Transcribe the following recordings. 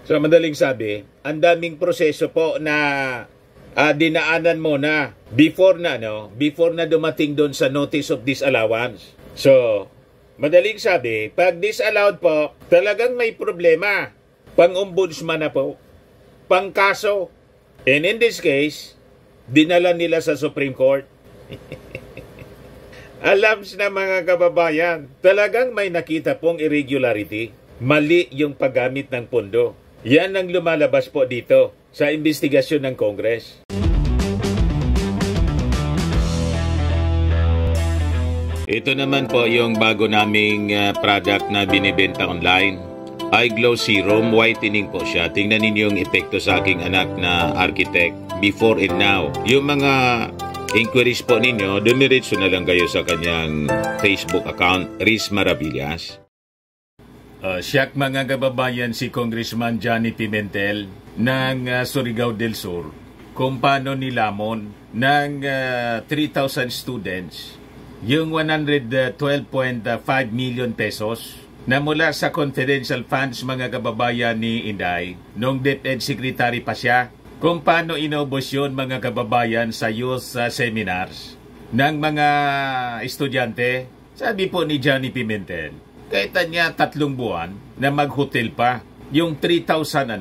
So madaling sabi, ang daming proseso po na dinaanan mo na before na dumating doon sa notice of disallowance. So, madaling sabi, pag disallowed po, talagang may problema. Pang-ombudsman na po, pang-kaso. And in this case, dinala nila sa Supreme Court. Alams na mga kababayan, talagang may nakita pong irregularity. Mali yung paggamit ng pondo. Yan ang lumalabas po dito sa investigasyon ng Congress. Ito naman po yung bago naming product na binibenta online. iGlow Serum, whitening po siya. Tingnan ninyo yung epekto sa aking anak na architect before and now. Yung mga inquiries po ninyo, dumiretso na lang kayo sa kanyang Facebook account, Riz Maravillas. Siyak mga kababayan, si Congressman Johnny Pimentel ng Surigao del Sur kung paano nilamon ng 3,000 students yung 112.5 million pesos na mula sa confidential funds mga kababayan ni Inday nung DepEd Secretary pa siya, kung paano inubos yun mga kababayan sa youth seminars ng mga estudyante. Sabi po ni Johnny Pimentel, kahit niya 3 buwan na mag-hotel pa, yung 3,000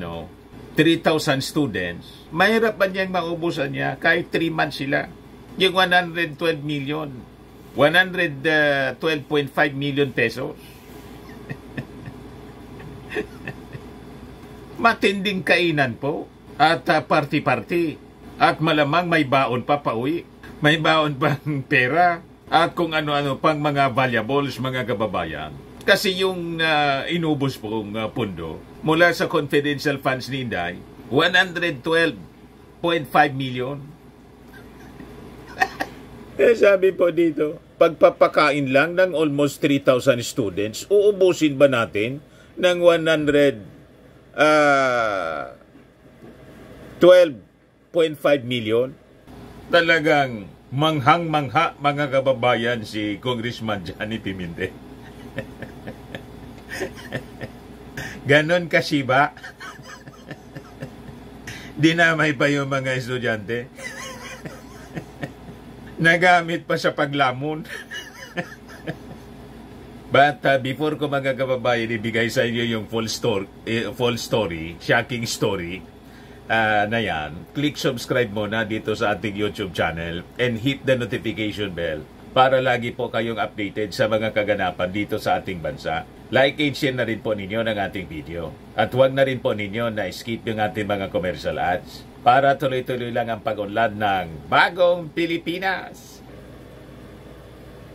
students, mahirap pa niyang maubusan niya kahit 3 months sila. Yung 112 million, 112.5 million pesos. Matinding kainan po at party-party. At malamang may baon pa pauwi. May baon pang pera at kung ano-ano pang mga valuables mga kababayan. Kasi yung inubos pong pondo mula sa confidential funds ni Inday, 112.5 million. Sabi po dito, pagpapakain lang ng almost 3,000 students, uubusin ba natin ng 112.5 million? Talagang manghang-mangha mga kababayan si Congressman Johnny Pimentel. Ganon kasi ba? Dinamay pa yung mga estudyante. Nagamit pa sa paglamon. But before ko mga kababayan ibigay sa inyo yung full story, shocking story na yan, click subscribe muna dito sa ating YouTube channel and hit the notification bell para lagi po kayong updated sa mga kaganapan dito sa ating bansa. Like and share na rin po ninyo ng ating video. At huwag na rin po ninyo na skip yung ating mga commercial ads para tuloy-tuloy lang ang pag-unlad ng Bagong Pilipinas.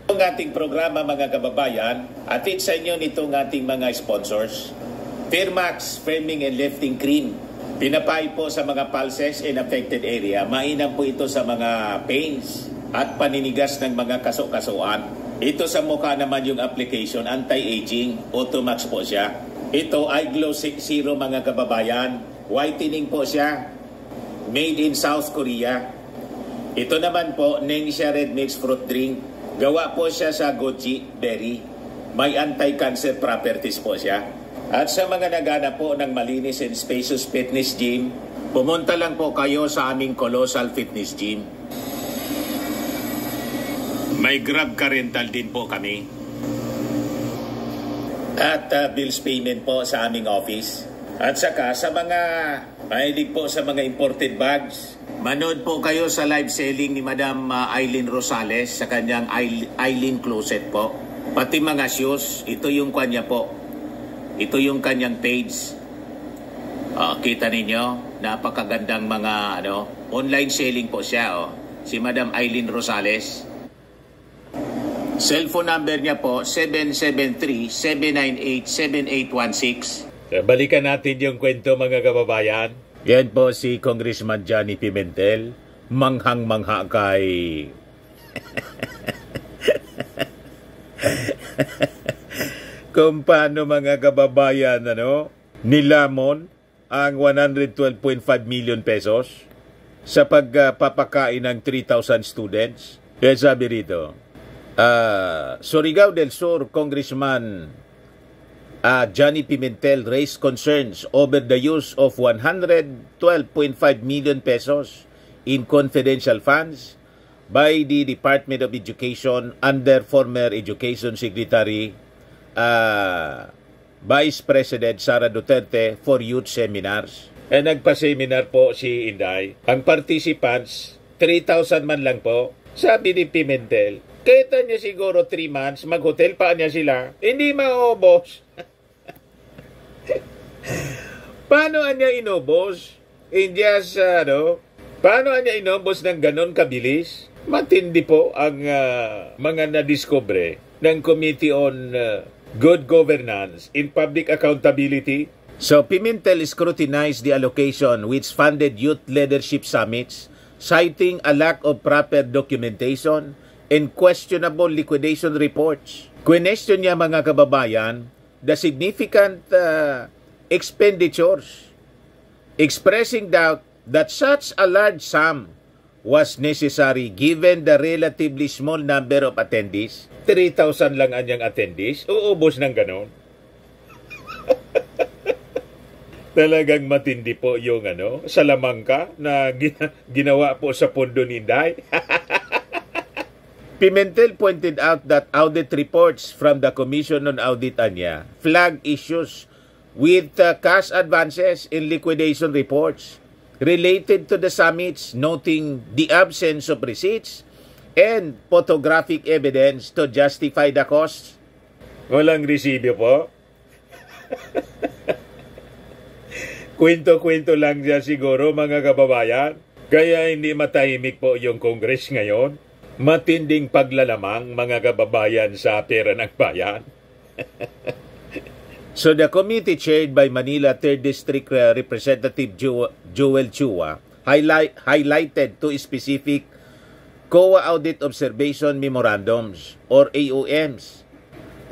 Ang ating programa mga kababayan, atid sa inyo nitong ating mga sponsors. Firmax Firming and Lifting Cream. Pinapay po sa mga pulses in affected area. Mainam po ito sa mga pains at paninigas ng mga kaso-kasuan. Ito sa mukha naman yung application, anti-aging, Automax po siya. Ito iGlow Serum mga kababayan, whitening po siya, made in South Korea. Ito naman po, Nengxia Red Mix Fruit Drink, gawa po siya sa goji berry. May anti-cancer properties po siya. At sa mga nagana po ng malinis and spacious fitness gym, pumunta lang po kayo sa aming Colossal Fitness Gym. May Grab Car Rental din po kami. At bills payment po sa aming office. At saka sa mga mahilig po sa mga imported bags, manood po kayo sa live selling ni Madam Eileen Rosales sa kanyang Eileen Closet po. Pati mga shoes, ito yung kanya po. Ito yung kanyang page. Kita ninyo, napakagandang mga online selling po siya. Si Madam Eileen Rosales. Cellphone number niya po, 773-798-7816. Balikan natin yung kwento mga kababayan. Yan po si Congressman Johnny Pimentel. Manghang-mangha kay... kung paano mga kababayan nilamon ang 112.5 million pesos sa pagpapakain ng 3,000 students. Kaya sabi rito, Surigao del Sur Congressman Johnny Pimentel raised concerns over the use of 112.5 million pesos in confidential funds by the Department of Education under former Education Secretary Vice President Sara Duterte for youth seminars. Nagpa-seminar po si Inday. Ang participants, 3,000 man lang po. Sabi ni Pimentel, kita niya siguro 3 months, mag-hotel pa niya sila. Hindi maubos. Paano niya inubos? Paano niya inubos ng ganon kabilis? Matindi po ang mga nadiscover ng Committee on Good Governance in Public Accountability. So, Pimentel scrutinized the allocation which funded youth leadership summits, citing a lack of proper documentation and questionable liquidation reports. Question niya mga kababayan, the significant expenditures, expressing doubt that such a large sum was necessary given the relatively small number of attendees. 3,000 lang anyang attendees, uubos ng ganon. Talagang matindi po yung salamangka na ginawa po sa Pondo ni Inday. Pimentel pointed out that audit reports from the Commission on Audit Anya flag issues with cash advances in liquidation reports related to the summits, noting the absence of receipts and photographic evidence to justify the costs. Walang resibo po. Kwento-kwento lang siya siguro mga kababayan. Kaya hindi matahimik po yung Congress ngayon. Matinding paglalamang mga kababayan sa pera ng bayan. So the committee chaired by Manila 3rd District Representative Joel Chua highlighted two specific COA Audit Observation Memorandums or AOMs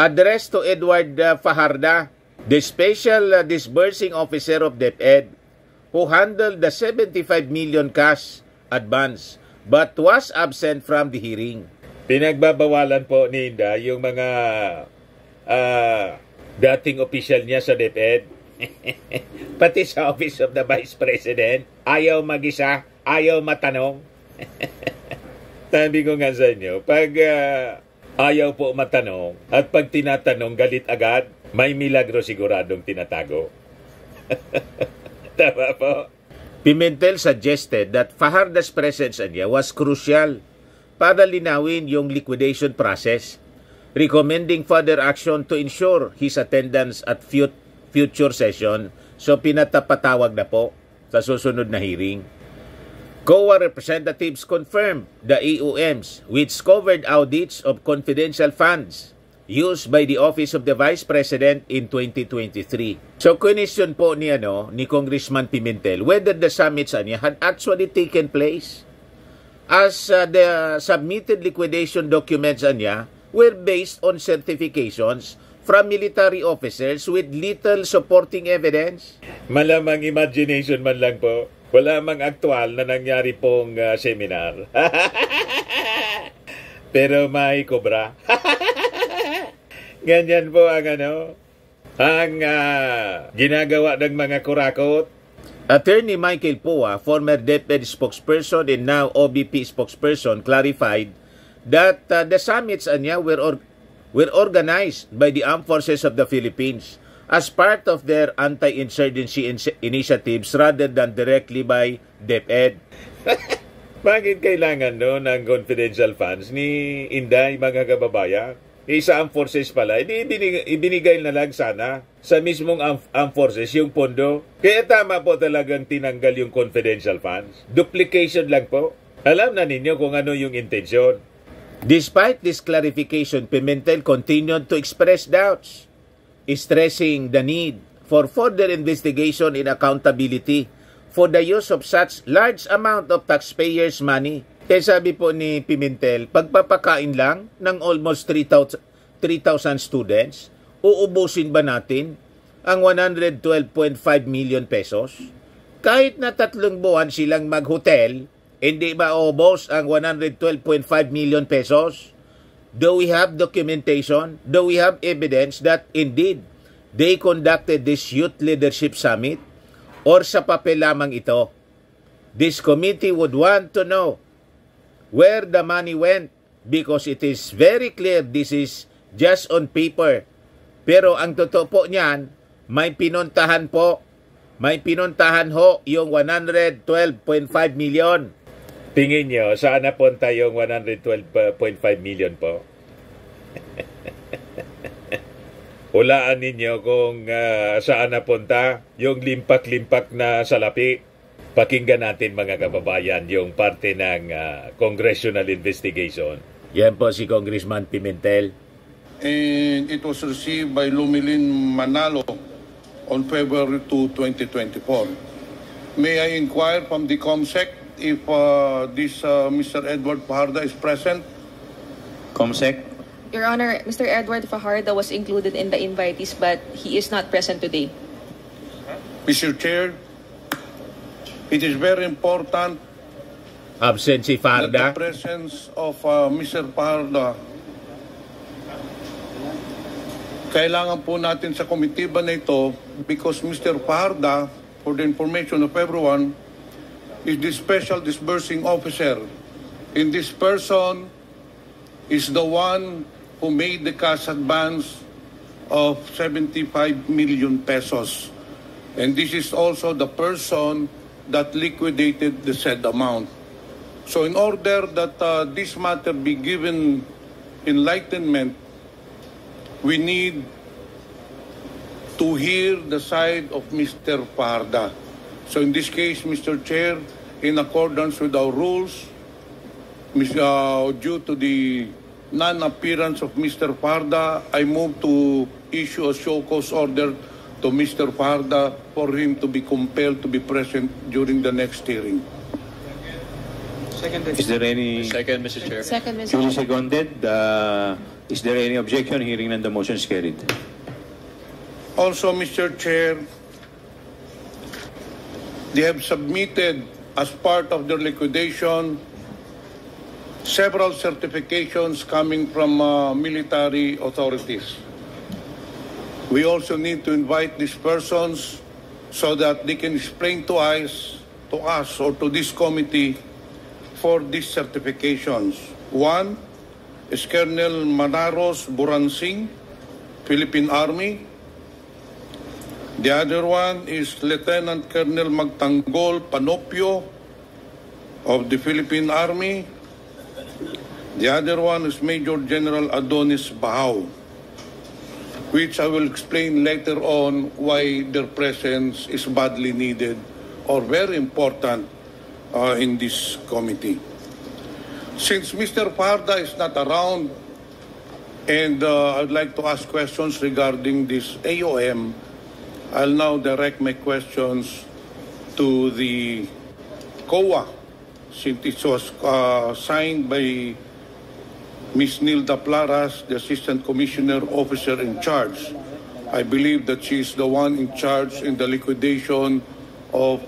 addressed to Edward Fajarda, the Special Disbursing Officer of DepEd, who handled the 75 million cash advance but was absent from the hearing. Pinagbabawalan po ni Inda yung mga dating official niya sa DepEd. Pati sa Office of the Vice President, ayaw mag-isa, ayaw matanong. Sabi ko nga sa inyo, pag ayaw po matanong at pag tinatanong galit agad, may milagro siguradong tinatago. Tama po. Pimentel suggested that Fajarda's presence niya was crucial para linawin yung liquidation process, recommending further action to ensure his attendance at future session. So pinatapatawag na po sa susunod na hearing. COA representatives confirmed the AOMs which covered audits of confidential funds used by the Office of the Vice President in 2023. So question po ni Congressman Pimentel whether the summits had actually taken place, as the submitted liquidation documents were based on certifications from military officers with little supporting evidence. Malamang imagination man lang po. Wala mang aktual na nangyari pong seminar. Pero may kobra. Ganyan po ang ginagawa ng mga kurakot. Attorney Michael Poa, former DepEd spokesperson and now OBP spokesperson, clarified that the summits were organized by the Armed Forces of the Philippines as part of their anti-insurgency initiatives rather than directly by DepEd. Bakit kailangan ng confidential funds ni Inday, mga kababayan? Sa Armed Forces pala, ibinigay na lang sana sa mismong Armed Forces yung pondo. Kaya tama po talagang tinanggal yung confidential funds. Duplication lang po. Alam na ninyo kung ano yung intensyon. Despite this clarification, Pimentel continued to express doubts, stressing the need for further investigation and accountability for the use of such large amount of taxpayers' money. Kaya sabi po ni Pimentel, pagpapakain lang ng almost 3,000 students, uubusin ba natin ang 112.5 million pesos? Kahit na 3 buwan silang mag-hotel, hindi ba ubos ang 112.5 million pesos? Do we have documentation? Do we have evidence that indeed they conducted this Youth Leadership Summit or sa papel lamang ito? This committee would want to know where the money went because it is very clear this is just on paper. Pero ang totoo po niyan, may pinuntahan po. May pinuntahan ho yung 112.5 million. Tingin nyo, saan napunta yung 112.5 million po? Hulaan ninyo kung saan napunta yung limpak-limpak na salapi. Pakinggan natin mga kababayan yung parte ng congressional investigation. Yan po si Congressman Pimentel. And it was received by Lumilin Manalo on February 2, 2024. May I inquire from the COMSEC if this Mr. Edward Fajarda is present? COMSEC? Your Honor, Mr. Edward Fajarda was included in the invitees but he is not present today. Mr. Chair, it is very important Absent si that Fajarda. the presence of Mr. Fajarda, kailangan po natin sa komitiba na ito because Mr. Fajarda, for the information of everyone, is the special disbursing officer. And this person is the one who made the cash advance of 75 million pesos. And this is also the person that liquidated the said amount. So in order that this matter be given enlightenment, we need to hear the side of Mr. Fajarda. So in this case, Mr. Chair, in accordance with our rules, due to the non-appearance of Mr. Fajarda, I move to issue a show cause order to Mr. Fajarda for him to be compelled to be present during the next hearing. Is there any... Second, Mr. Chair. Second, Mr. Duly Chair. seconded. Is there any objection? Hearing none, the motion is carried. Also, Mr. Chair, they have submitted as part of their liquidation several certifications coming from military authorities. We also need to invite these persons so that they can explain to us or to this committee for these certifications. One is Colonel Manaros Buransing, Philippine Army. The other one is Lieutenant Colonel Magtanggol Panopio of the Philippine Army. The other one is Major General Adonis Bahao, which I will explain later on why their presence is badly needed or very important in this committee. Since Mr. Fajarda is not around and I'd like to ask questions regarding this AOM, I'll now direct my questions to the COA, since it was signed by Ms. Nilda Plaras, the Assistant Commissioner Officer in charge. I believe that she is the one in charge in the liquidation of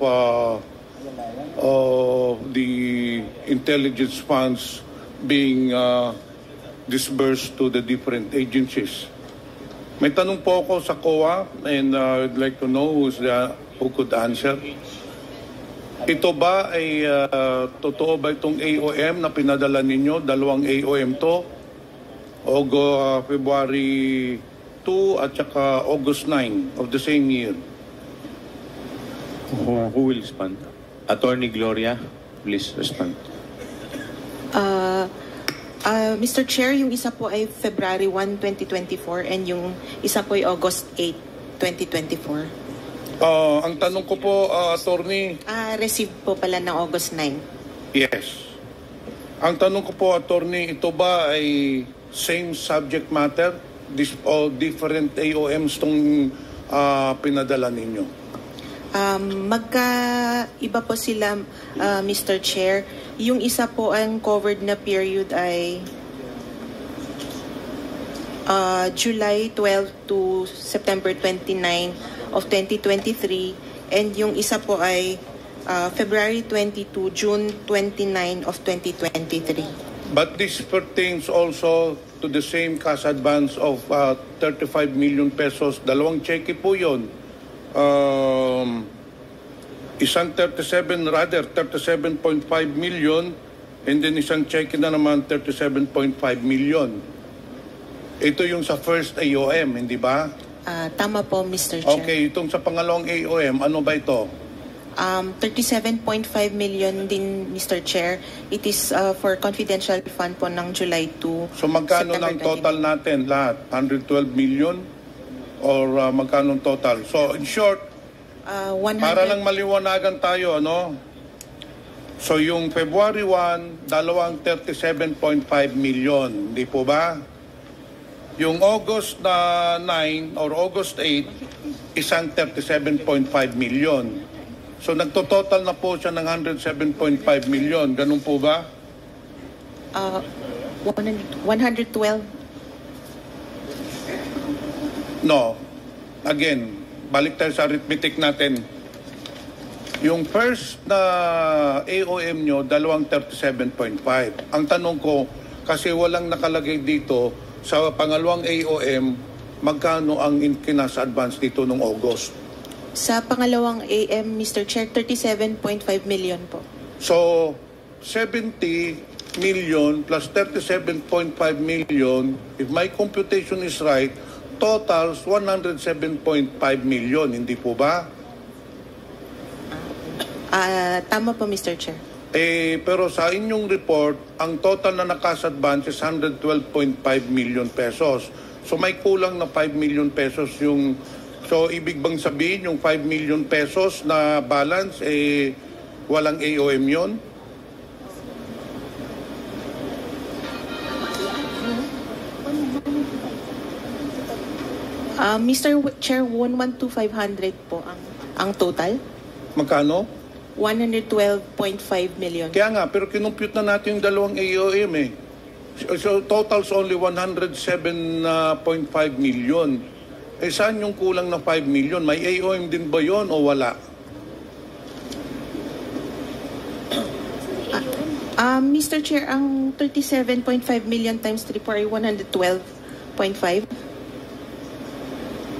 the intelligence funds being disbursed to the different agencies. May tanong po ako sa COA and I'd like to know who could answer. Ito ba ay totoo ba itong AOM na pinadala ninyo? Dalawang AOM to. February 2 at saka August 9 of the same year. Who will respond? Attorney Gloria, please respond. Mr. Chair, yung isa po ay February 1, 2024 and yung isa po ay August 8, 2024. Ang tanong ko po, Attorney... Received po pala ng August 9. Yes. Ang tanong ko po, Attorney, ito ba ay same subject matter? All different AOMs itong pinadala ninyo? Magkaiba po sila, Mr. Chair. Yung isa po ang covered na period ay July 12 to September 29 of 2023 and yung isa po ay February 22, June 29 of 2023. But this pertains also to the same cash advance of 35 million pesos. Dalawang cheque po yun. Isang 37.5 million and then isang cheque na naman 37.5 million. Ito yung sa first AOM, hindi ba? Tama po, Mr. Chair. Okay, itong sa pangalawang AOM, ano ba ito? 37.5 million din, Mr. Chair. It is for confidential fund po ng July 2. So magkano September ng total natin lahat? 112 million? Or magkano total? So in short, 100. para lang maliwanagan tayo, ano? So yung February 1, dalawang 37.5 million, di po ba? Yung August 9 or August 8, isang 37.5 million. So nagtototal na po siya ng 107.5 million. Ganun po ba? 112. No. Again, balik tayo sa arithmetic natin. Yung first na AOM nyo, dalawang 37.5. Ang tanong ko, kasi walang nakalagay dito, sa pangalawang AOM, magkano ang kinas advance dito nung August? Sa pangalawang AM, Mr. Chair, 37.5 million po. So, 70 million plus 37.5 million, if my computation is right, totals 107.5 million, hindi po ba? Tama po, Mr. Chair. Pero sa inyong report, ang total na nakas advance is 112.5 million pesos. So may kulang na 5 million pesos yung... So ibig bang sabihin yung 5 million pesos na balance, walang AOM yun? Mr. Chair, 112,500 po ang total. Magkano? 112.5 million. Kaya nga, pero kinumpute na natin yung dalawang AOM eh. So totals only 107.5 million. Saan yung kulang na 5 million? May AOM din ba yon o wala? Mr. Chair, ang 37.5 million times 3 po ay 112.5.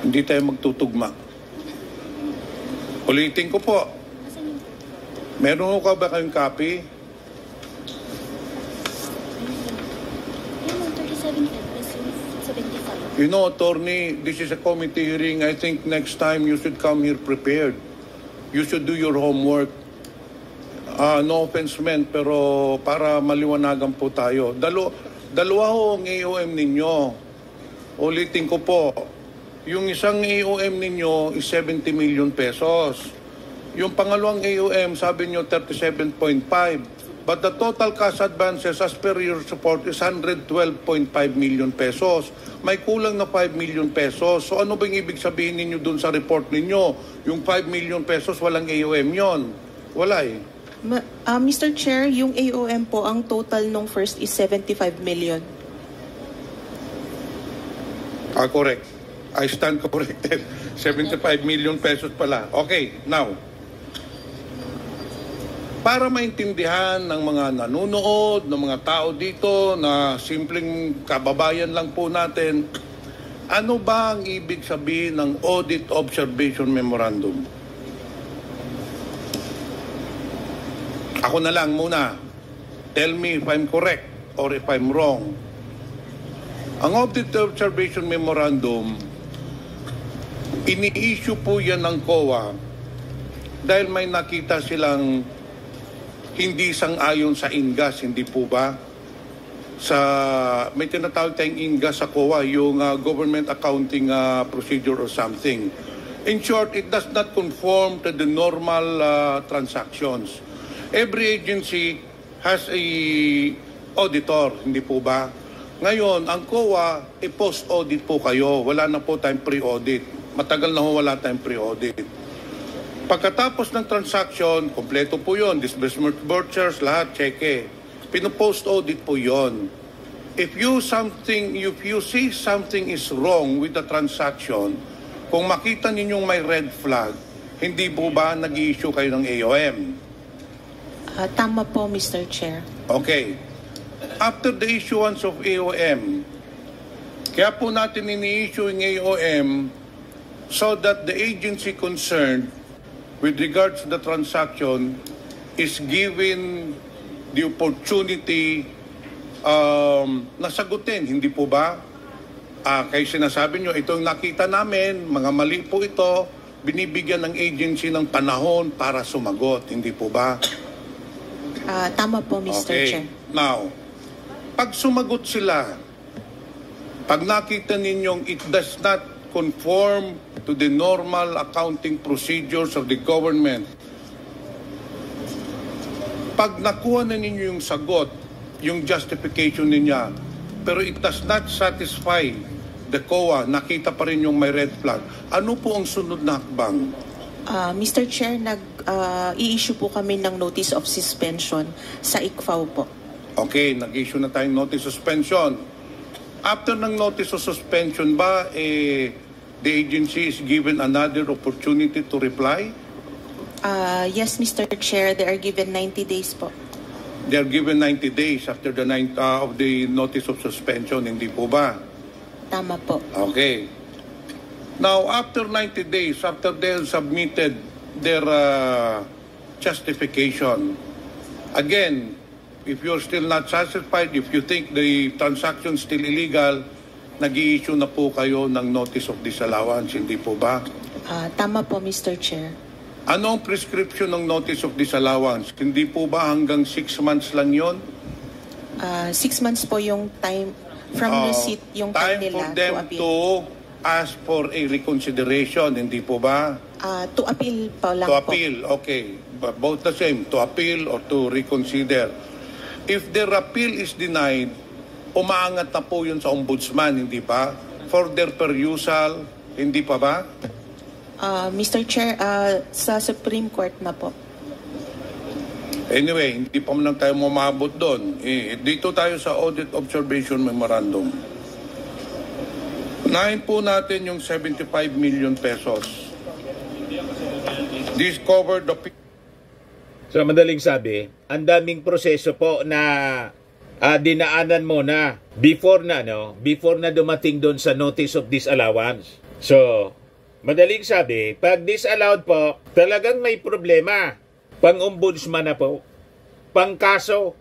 Hindi tayo magtutugma. Ulitin ko po. Meron ka ba kayong copy? You know, attorney, this is a committee hearing. I think next time you should come here prepared. You should do your homework. No offense meant, pero para maliwanagan po tayo. Dalawa ho ang AOM ninyo. Ulitin ko po. Yung isang AOM ninyo is 70 million pesos. Yung pangalawang AOM, sabi nyo 37.5. But the total cash advances as per your support is 112.5 million pesos. May kulang na 5 million pesos. So ano bang ibig sabihin ninyo dun sa report ninyo? Yung 5 million pesos walang AOM yon? Wala eh. Mr. Chair, yung AOM po, ang total nung first is 75 million. Correct. I stand corrected. 75 million pesos pala. Okay, now. Para maintindihan ng mga nanonood, ng mga tao dito na simpleng kababayan lang po natin, ano ba ang ibig sabihin ng Audit Observation Memorandum? Ako na lang muna. Tell me if I'm correct or if I'm wrong. Ang Audit Observation Memorandum, ini-issue po yan ng COA dahil may nakita silang hindi sang-ayon sa INGAS, hindi po ba? May tinatawag tayong INGAS sa COA, yung Government Accounting Procedure or something. In short, it does not conform to the normal transactions. Every agency has a auditor, hindi po ba? Ngayon, ang COA, post-audit po kayo. Wala na po tayong pre-audit. Matagal na ho wala tayong pre-audit. Pagkatapos ng transaction, kompleto po yun. Disbursement vouchers, lahat, cheque. Pino-post-audit po yun. If you see something is wrong with the transaction, kung makita ninyong may red flag, hindi po ba nag-i-issue kayo ng AOM? Tama po, Mr. Chair. Okay. After the issuance of AOM, Kaya po natin ini-issue yung AOM so that the agency concerned with regards to the transaction is given the opportunity na sagutin, hindi po ba? Kaya sinasabi nyo, itong nakita namin, mga mali po ito, binibigyan ng agency ng panahon para sumagot, hindi po ba? Tama po, Mr. Chair. Now, pag sumagot sila, pag nakita ninyong it does not conform to the normal accounting procedures of the government, pag nakuha na ninyo yung sagot, yung justification niya, pero it does not satisfy the COA, nakita pa rin yung may red flag, ano po ang sunod na hakbang? Mr. Chair, i-issue po kami ng notice of suspension sa ICFAO po. Okay, nag-issue na tayong notice of suspension. After ng notice of suspension ba, the agency is given another opportunity to reply? Yes, Mr. Chair, they are given 90 days po. They are given 90 days after the of the notice of suspension, hindi po ba? Tama po. Okay. Now, after 90 days, after they have submitted their justification, again, if you're still not satisfied, if you think the transaction is still illegal, nag-i-issue na po kayo ng notice of disallowance, hindi po ba? Tama po, Mr. Chair. Ano ang prescription ng notice of disallowance? Hindi po ba hanggang 6 months lang yon? 6 months po yung time from receipt, yung time nila for them to ask for a reconsideration, hindi po ba? To appeal pa lang po. To po. appeal, okay. But both the same, to appeal or to reconsider. If their appeal is denied, umaangat na po yun sa ombudsman, hindi ba? For their perusal, hindi pa ba? Mr. Chair, sa Supreme Court na po. Anyway, hindi pa man lang tayo mamabot doon. Dito tayo sa Audit Observation Memorandum. Unahin po natin yung 75 million pesos. This covered the... So, madaling sabi, ang daming proseso po na dinaanan mo na before na dumating doon sa notice of disallowance. So, madaling sabi, pag disallowed po, talagang may problema. Pang-ombudsman na po, pang-kaso.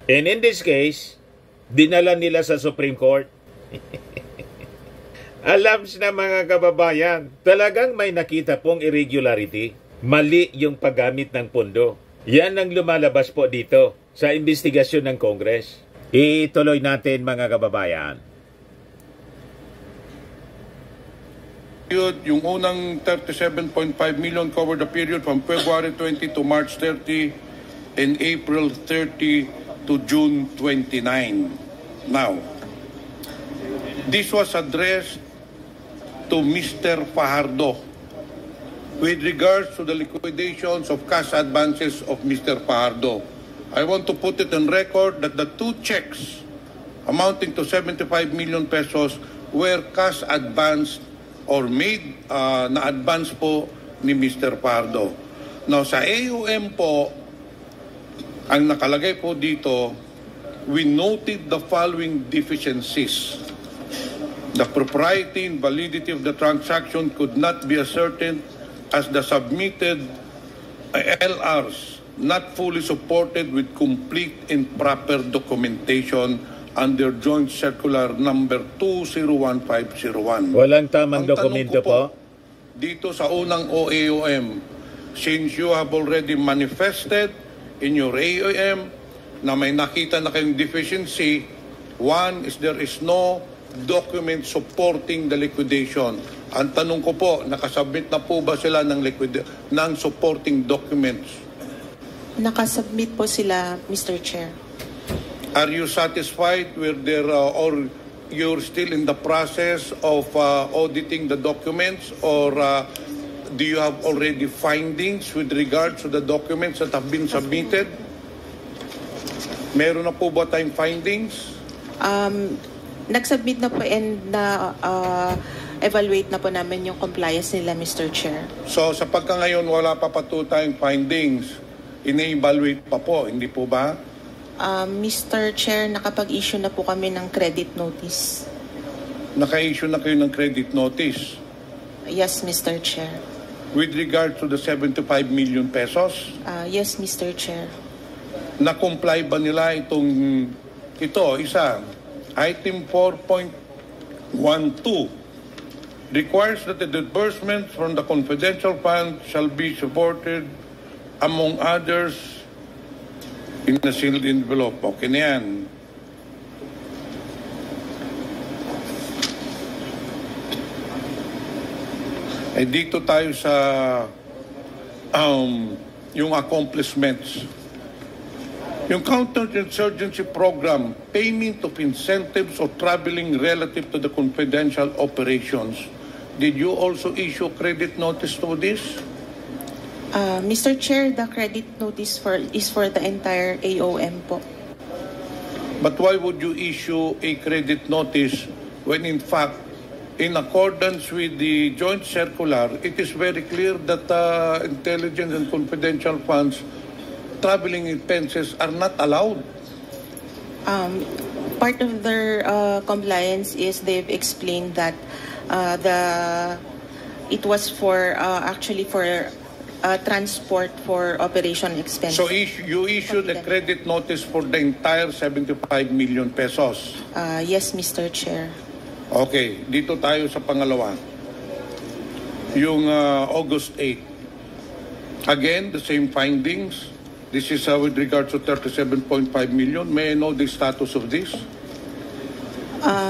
And in this case, dinala nila sa Supreme Court. Alam na mga kababayan, talagang may nakita pong irregularity. Mali yung paggamit ng pondo. Yan ang lumalabas po dito sa investigasyon ng Congress. Ituloy natin mga kababayan. Yung unang 37.5 million covered the period from February 20 to March 30 and April 30 to June 29. Now, this was addressed to Mr. Fajardo with regards to the liquidations of cash advances of Mr. Fajardo. I want to put it on record that the two checks amounting to 75 million pesos were cash advanced or made na advance po ni Mr. Fajardo. Now, sa AOM po, ang nakalagay po dito, we noted the following deficiencies. The propriety and validity of the transaction could not be ascertained as the submitted LRs not fully supported with complete and proper documentation under Joint Circular Number 201501. Walang tamang dokumento po? Dito sa unang OAOM, since you have already manifested in your AOM na may nakita na kayong deficiency, one is there is no document supporting the liquidation. Ang tanong ko po, nakasubmit na po ba sila ng supporting documents? Nakasubmit po sila, Mr. Chair. Are you satisfied with their or you're still in the process of auditing the documents, or do you have already findings with regards to the documents that have been submitted? Meron na po ba tayong findings? Nag-submit na po and evaluate na po namin yung compliance nila, Mr. Chair. So sa pagka-ngayon wala pa po tayong findings, ine-evaluate pa po, hindi po ba? Mr. Chair, nakapag-issue na po kami ng credit notice. naka-issue na kayo ng credit notice Yes, Mr. Chair. with regard to the 75 million pesos. Yes, Mr. Chair. Na-comply ba nila isa, item 4.12 requires that the disbursements from the confidential fund shall be supported, among others, in a sealed envelope. Okay na yan. Dito tayo sa yung accomplishments. Yung counterinsurgency program, payment of incentives or traveling relative to the confidential operations. Did you also issue credit notice to this? Mr. Chair, the credit notice is for the entire AOM po. But why would you issue a credit notice when in fact, in accordance with the joint circular, it is very clear that intelligence and confidential funds traveling expenses are not allowed? Part of their compliance is they've explained that it was for actually for transport for operation expenses. So you issued a credit notice for the entire 75 million pesos? Yes, Mr. Chair. Okay, dito tayo sa pangalawa. Yung August 8. Again, the same findings. This is with regards to 37.5 million. May I know the status of this?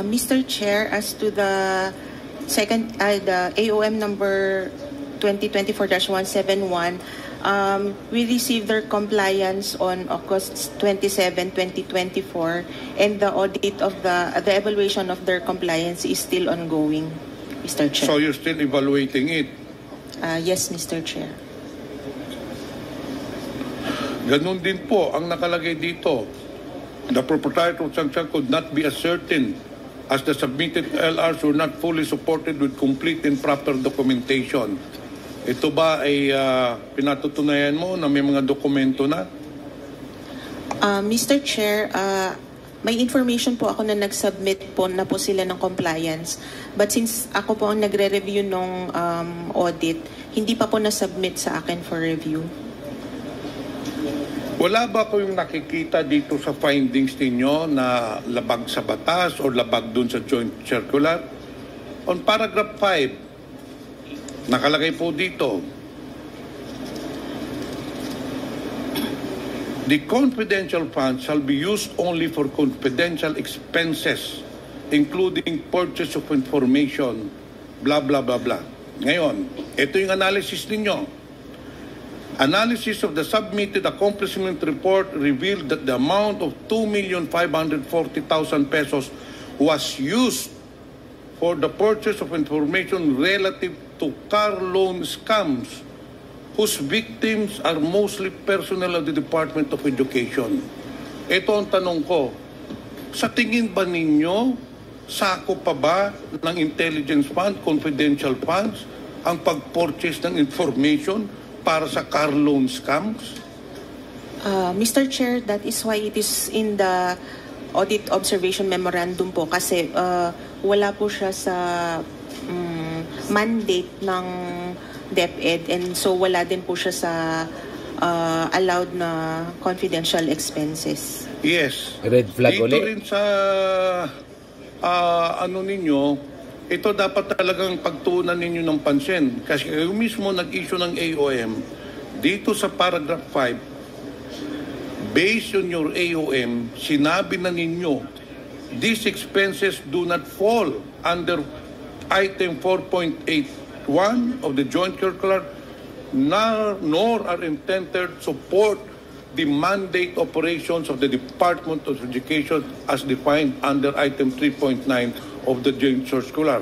Mr. Chair, as to the second, the AOM number 2024-171, we received their compliance on August 27, 2024, and the audit of the evaluation of their compliance is still ongoing, Mr. Chair. So you're still evaluating it? Yes, Mr. Chair. Ganun din po ang nakalagay dito. The proprietor sanction could not be ascertained as the submitted LRs were not fully supported with complete and proper documentation. Ito ba ay pinatutunayan mo na may mga dokumento na? Mr. Chair, may information po ako na nag-submit po na po sila ng compliance. But since ako po ang nagre-review ng audit, hindi pa po na-submit sa akin for review. Wala ba kayong nakikita dito sa findings ninyo na labag sa batas o labag dun sa joint circular? On paragraph 5, nakalagay po dito, the confidential funds shall be used only for confidential expenses, including purchase of information, blah, blah, blah, blah. Ngayon, ito yung analysis ninyo. Analysis of the submitted accomplishment report revealed that the amount of 2,540,000 pesos was used for the purchase of information relative to car loan scams whose victims are mostly personnel of the Department of Education. Ito ang tanong ko, sa tingin ba ninyo, sako pa ba ng intelligence fund, confidential funds, ang pag-purchase ng information para sa car loan scams? Mr. Chair, that is why it is in the audit observation memorandum po kasi wala po siya sa mandate ng DepEd and so wala din po siya sa allowed na confidential expenses. Yes. Red flag dito ulit. Rin sa ninyo, ito dapat talagang pagtuunan ninyo ng pansin. Kasi kayo mismo nag-issue ng AOM, dito sa paragraph 5, based on your AOM, sinabi na ninyo, these expenses do not fall under item 4.81 of the joint circular, nor are intended to support the mandate operations of the Department of Education as defined under item 3.9 of the joint circular.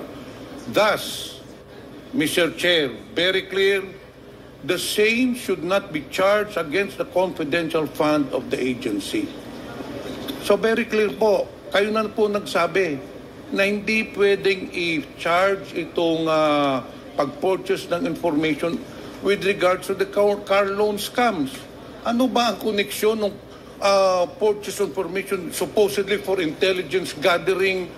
Thus, Mr. Chair, very clear, the same should not be charged against the confidential fund of the agency. So very clear po, kayo na po nagsabi na hindi pwedeng i-charge itong pag-purchase ng information with regards to the car loan scams. Ano ba ang koneksyon ng purchase information supposedly for intelligence gathering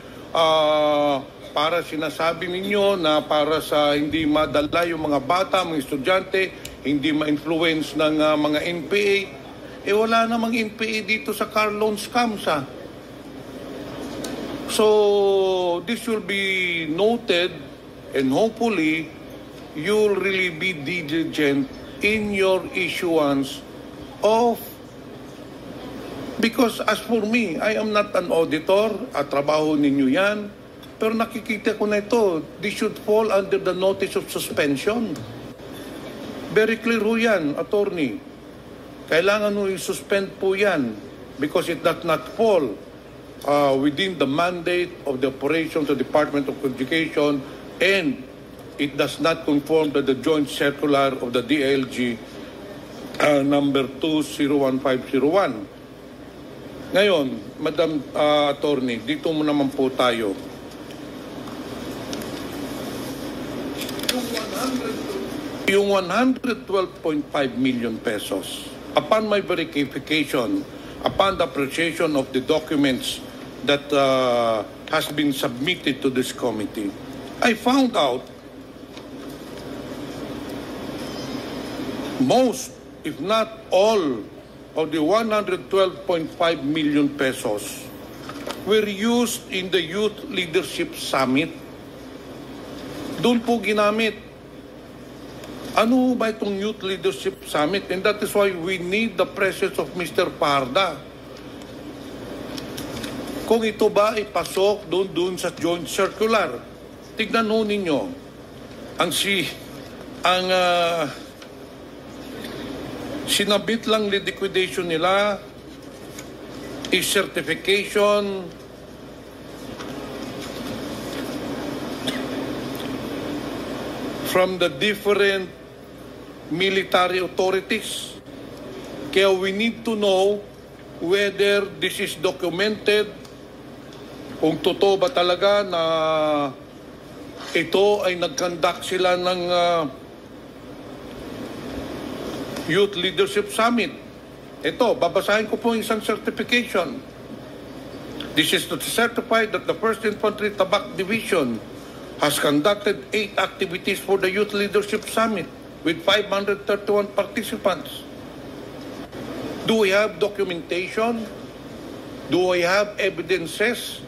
para sinasabi ninyo na para sa hindi madala yung mga bata, mga estudyante, hindi ma-influence ng mga NPA. Wala namang NPA dito sa car loan scams, ha? So, this will be noted and hopefully, you'll really be diligent in your issuance of. Because as for me, I am not an auditor, at trabaho ninyo yan, pero nakikita ko na ito, this should fall under the notice of suspension. Very clear ho yan, attorney. Kailangan ho i-suspend po yan because it does not fall within the mandate of the operations of the Department of Education and it does not conform to the joint circular of the DILG number 201501. Ngayon, Madam Attorney, dito mo naman po tayo. Yung 112.5 million pesos, upon my verification, upon the appreciation of the documents that has been submitted to this committee, I found out most, if not all, of the 112.5 million pesos were used in the Youth Leadership Summit. Doon po ginamit. Ano ba itong Youth Leadership Summit? And that is why we need the presence of Mr. Parda. Kung ito ba ipasok doon sa joint circular, tignan ho ninyo. Sinabit lang liquidation nila is certification from the different military authorities. Kaya we need to know whether this is documented, kung totoo ba talaga na ito ay nag-conduct sila ng Youth Leadership Summit. Ito, babasahin ko po isang certification. This is to certify that the 1st Infantry Tabak Division has conducted 8 activities for the Youth Leadership Summit with 531 participants. Do we have documentation? Do we have evidences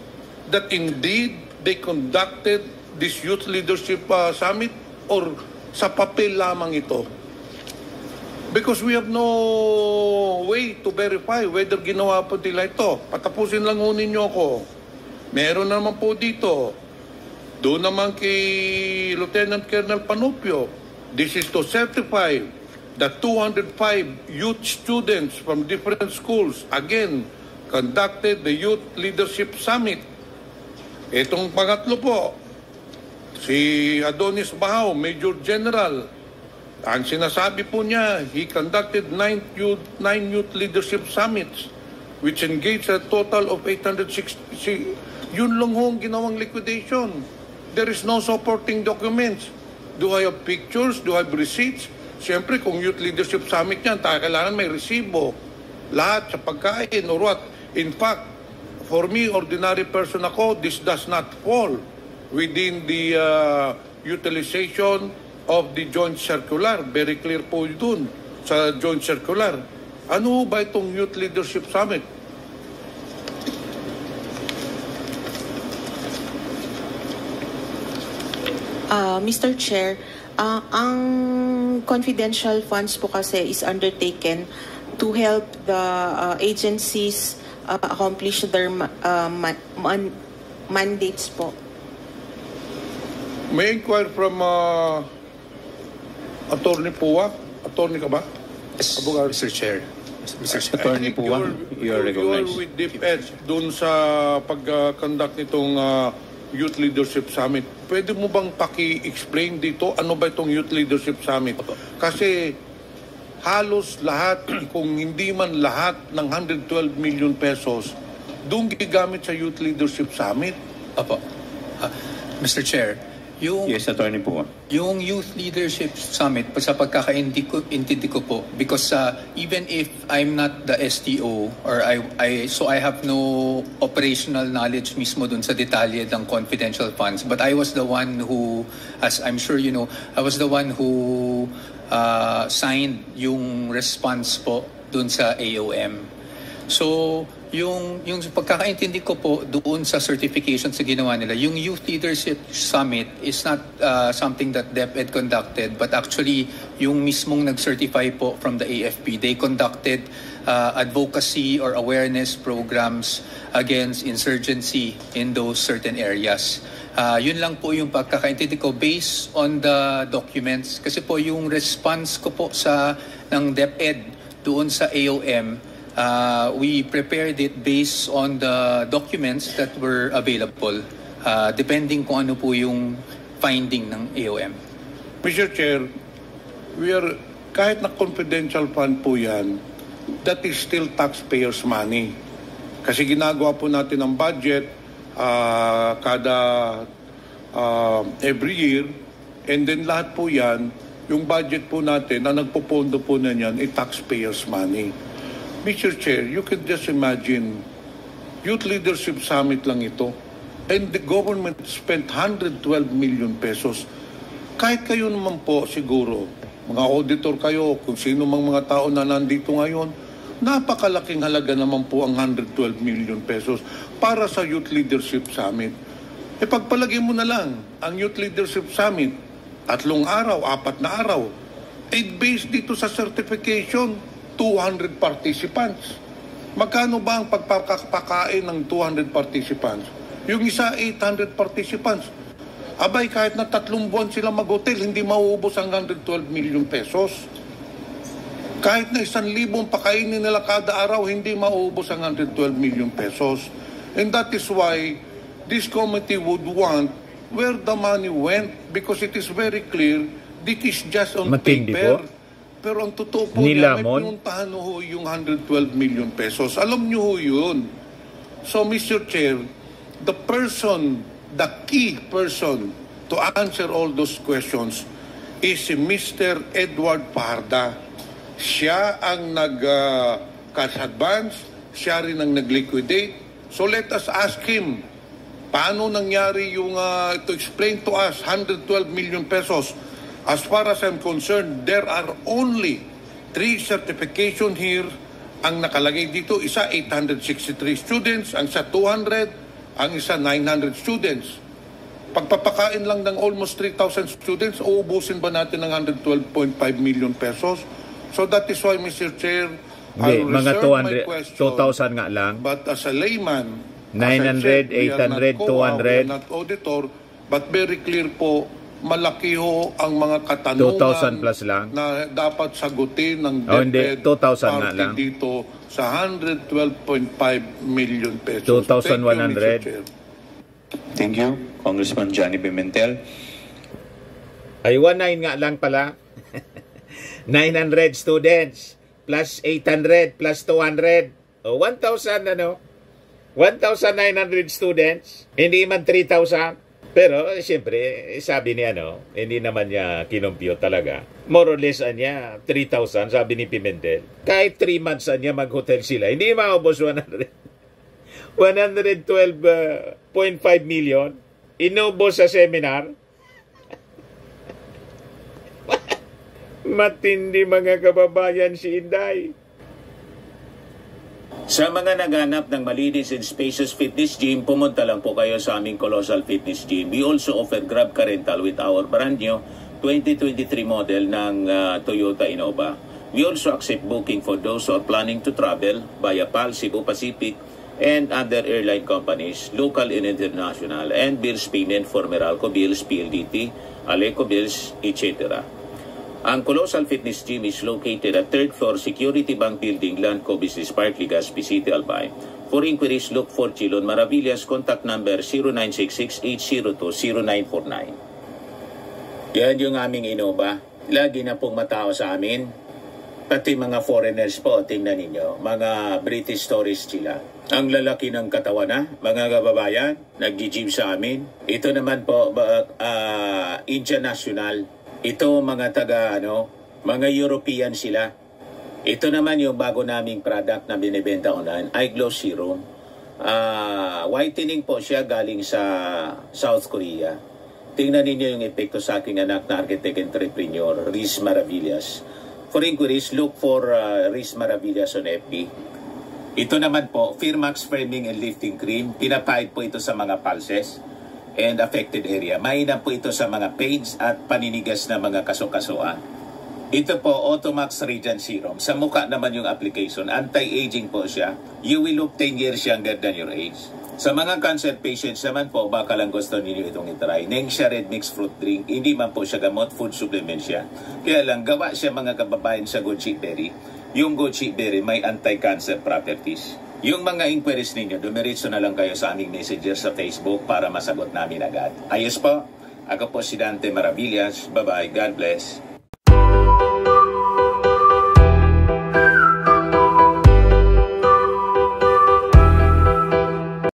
that indeed they conducted this Youth Leadership Summit, or sa papel lamang ito? Because we have no way to verify whether ginawa po nila ito. Patapusin lang ho ninyo ako. Meron naman po dito. Doon naman kay Lieutenant Colonel Panupio. This is to certify that 205 youth students from different schools, again, conducted the Youth Leadership Summit. Itong pangatlo po, si Adonis Bahao, Major General. Ang sinasabi po niya, he conducted 9 youth leadership summits which engaged a total of 860. Yun lang hong ginawang liquidation. There is no supporting documents. Do I have pictures? Do I have receipts? Siyempre, kung youth leadership summit yan, kailangan may resibo. Lahat sa pagkain or what. In fact, for me, ordinary person ako, this does not fall within the utilization of the joint circular. Very clear po dun sa joint circular. Ano ba itong Youth Leadership Summit? Mr. Chair, ang confidential funds po kasi is undertaken to help the agencies accomplish their mandates po. May inquire from Attorney Puwa. Attorney ka ba? Yes, Abogado. Mr. Chair. Mr. Chair. Attorney Puwa, you are recognized. You are with DepEd dun sa pag-conduct nitong Youth Leadership Summit. Pwede mo bang paki-explain dito ano ba itong Youth Leadership Summit? Kasi halos lahat, kung hindi man lahat ng 112 million pesos, doon gigamit sa Youth Leadership Summit. Opo. Mr. Chair, Yes, Attorney po. Yung Youth Leadership Summit, sa pagkakaintindi ko po, because even if I'm not the STO, or so I have no operational knowledge mismo dun sa detalye ng confidential funds, but I was the one who, as I'm sure you know, I was the one who signed yung response po dun sa AOM. So, yung pagkakaintindi ko po doon sa certification sa ginawa nila, yung Youth Leadership Summit is not something that DepEd conducted, but actually yung mismong nag-certify po from the AFP. They conducted advocacy or awareness programs against insurgency in those certain areas. Yun lang po yung pagkakaintindi ko based on the documents. Kasi po yung response ko po ng DepEd doon sa AOM, we prepared it based on the documents that were available, depending kung ano po yung finding ng AOM. Mr. Chair, kahit na confidential fund po yan, that is still taxpayers' money. Kasi ginagawa po natin ang budget every year, and then lahat po yan, yung budget po natin na nagpopondo po na yan, ay taxpayers' money. Mr. Chair, you can just imagine, Youth Leadership Summit lang ito, and the government spent 112 million pesos. Kahit kayo naman po siguro, mga auditor kayo, kung sino mang mga tao na nandito ngayon, napakalaking halaga naman po ang 112 million pesos para sa Youth Leadership Summit. E pagpalagay mo na lang, ang Youth Leadership Summit, 3 araw, 4 na araw, based dito sa certification, 200 participants. Magkano ba ang pagpapakain ng 200 participants? Yung isa, 800 participants. Abay, kahit na 3 buwan sila mag-hotel, hindi mauubos ang 112 million pesos. Kahit na 1,000 pakainin nila kada araw, hindi mauubos ang 112 million pesos. And that is why this committee would want where the money went, because it is very clear, this is just on Matindi paper. po. Pero ang totoo po niya, may pinuntahan ho yung 112 million pesos. Alam nyo ho yun. So, Mr. Chair, the key person to answer all those questions is si Mr. Edward Fajarda. Siya ang nag-cash advance, siya rin ang nag-liquidate. So, let us ask him, paano nangyari yung, to explain to us, 112 million pesos. As far as I'm concerned, there are only 3 certifications here. Ang nakalagay dito, isa 863 students, ang isa 200, ang isa 900 students. Pagpapakain lang ng almost 3,000 students, uubusin ba natin ng 112.5 million pesos? So that is why, Mr. Chair, I will mga reserve my question. 2,000 nga lang. But as a layman, 900, 800, 200. We are not auditor, but very clear po, malaki ho ang mga katanungan 2,000 plus lang na dapat sagutin ng DepEd 2,000 nga lang dito sa 112.5 million pesos. 2,100. Thank you, Congressman Johnny Pimentel. Ay, 19 nga lang pala. 900 students plus 800 plus 200. O, 1,000 1,900 students. Hindi man 3,000. Pero, siyempre, sabi niya, hindi naman niya kinumpyo talaga. More or less, 3,000, sabi ni Pimentel. Kahit 3 months niya mag-hotel sila, hindi maubos 112.5 million. Inubos sa seminar. Matindi mga kababayan si Inday. Sa mga naghanap ng malinis and spacious fitness gym, pumunta lang po kayo sa aming Colossal Fitness Gym. We also offer Grab Car Rental with our brand new 2023 model ng Toyota Innova. We also accept booking for those who are planning to travel via PAL, Cebu Pacific, and other airline companies, local and international, and bills payment for Meralco Bills, PLDT, Aleco Bills, etc. Ang Colossal Fitness Gym is located at 3rd floor Security Bank Building, Landco Business Park, Legazpi City, Albay. For inquiries, look for Chilon Maravillas. Contact number 0966-802-0949. Yan yung aming Innova. Lagi na pong matao sa amin. Pati mga foreigners po, tingnan ninyo, mga British tourists sila. Ang lalaki ng katawan na, mga kababayan, nag-gym sa amin. Ito naman po, Indian National. Ito mga mga European sila. Ito naman yung bago naming product na binibenta online, Eye Glow Serum. Whitening po siya galing sa South Korea. Tingnan ninyo yung epekto sa aking anak na architect entrepreneur, Riz Maravillas. For inquiries, look for Riz Maravillas on FB. Ito naman po, Firmax Framing and Lifting Cream. Pinapahid po ito sa mga pulses and affected area. Mainam po ito sa mga pains at paninigas na mga kasukasuan. Ito po, Automax Radiant Serum. Sa mukha naman yung application. Anti-aging po siya. You will look 10 years younger than your age. Sa mga cancer patients naman po, baka lang gusto ninyo itong itry. Nengxia Red Mix Fruit Drink. Hindi man po siya gamot, food supplement siya. Kaya lang, gawa siya mga kababayan sa goji berry. Yung goji berry may anti-cancer properties. Yung mga inquiries ninyo, dumiretso na lang kayo sa aming messenger sa Facebook para masagot namin agad. Ayos po. Ako po si Dante Maravillas. Bye-bye. God bless.